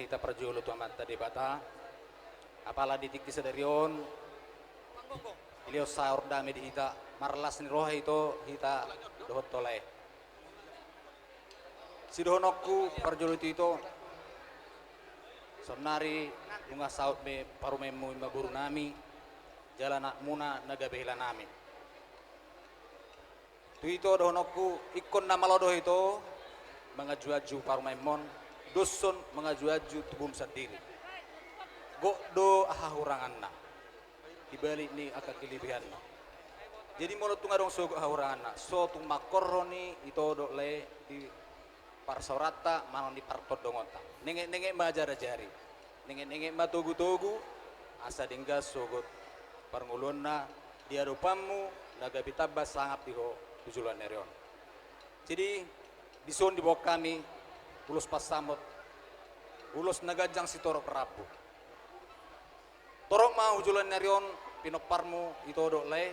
hita perjulu tu amat tadi bata. Apala ditik di sedarion. Ilio saur dami di hita marlas ni roha itu hita dohot tolai. Si dohonokku perjulu itu sonari bunga saut me parumemu imba guru nami jalan muna nagabehila nami. Tu itu dohonokku ikon nama lodoh itu mengaju-aju parumemon dusun mengaju-aju tubum sendiri. Gokdo ahahurangan na. Dibalik ni akak kelebihan na. Jadi mulut tu ngadong so ahahurangan na. So tung makoroni itu dok le di parsorata malang di partodongota. Nengek-nengek majara jari. Nengek-nengek ma togu-togu asa dinggas sogot parngulonna dia rupamu nagabitabas sangap diho tujulan nerion. Jadi dison di bawah kami ulos pasamot ulos nagajang si torok rabu. Torok mau julan nerion pinoparmu itu dok le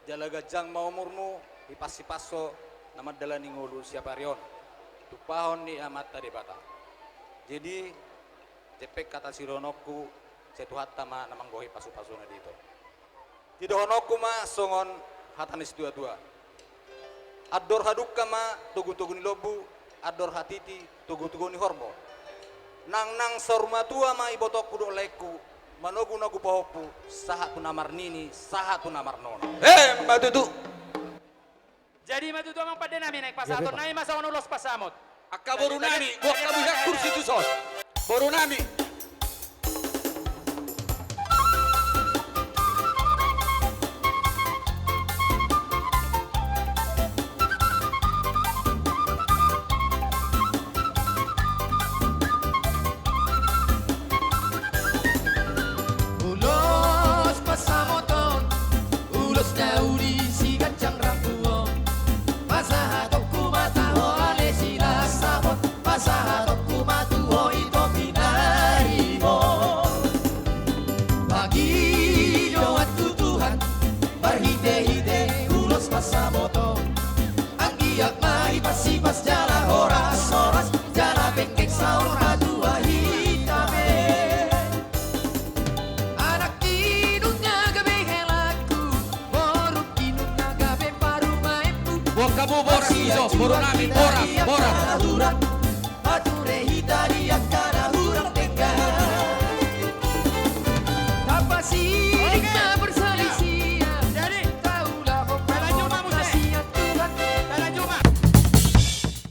jala gajang mau umurmu ipasi-paso nama dalani ngulu siapa rion. Tupahon ni amat tadi bata. Jadi cepek kata si Ronoku setuhat tama namang gohi pasu-pasu na dito. Di dohonoku ma songon hatanis dua-dua. Ador hadukka ma tugu-tugu ni lobu, ador hatiti tugu-tugu ni horbo. Nang saruma tua ma ibotok kudo leku, manogu nagu pahopu, saha tu namar nini, saha tu namar nono. Mbak Tutu. Jadi matuto ang pada namin naik pasaton na masa ulos pasamot. Akka boru nami, gua kamu hak kursi tu sos. Boru nami. Ulos pasamoton, ulos daudi si gacang rampuon. Masahatokku mataho ale sila sabot, masahatokku matuho ito pinarimo. Bagi doat tutuhan, barhite-hite ulos pasamoton. Ang giyak maipasipas jala horas-horas, jala bengkek saur adua hitame. Anak kinungnya gabe helaku, boruk kinungnya gabe parumaepu. Gua kamu boras sos, boru nami boras. Urat